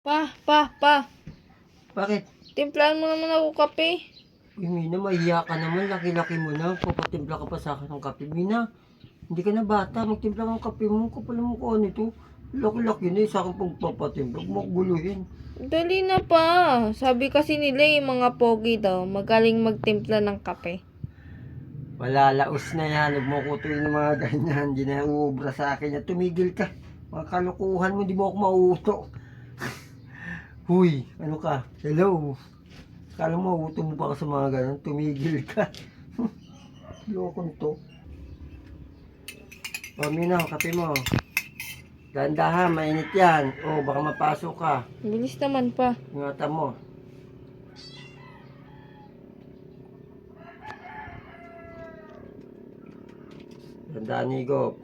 Pa. Bakit? Timplahan mo naman ako kape. Uy, Mina, mahiya ka naman. Laki-laki mo na. Papatimpla ka pa sa akin ng kape. Mina, hindi ka na bata. Magtimpla ka ng kape mo. Kapal mo ko ano ito. Laki-laki na sa akin pagpapatimpla. Huwag mo guluhin. Dali na pa. Sabi kasi nila yung mga pogi daw, magaling magtimpla ng kape. Malalaos na yan. Huwag mo kutuin ng mga ganyan. Hindi na uubra sa akin yan. Tumigil ka. Mga kalukuhan mo, di mo ako mauto. Huy, ano ka? Hello. Kala mo, mauto mo pa ako sa mga ganyan. Tumigil ka. Loko nito. O, Mina, kape mo. Dahan-dahan, mainit yan. O, baka mapasok ka. Bilis naman pa. Ingatan mo. Dahan-dahan, Igop.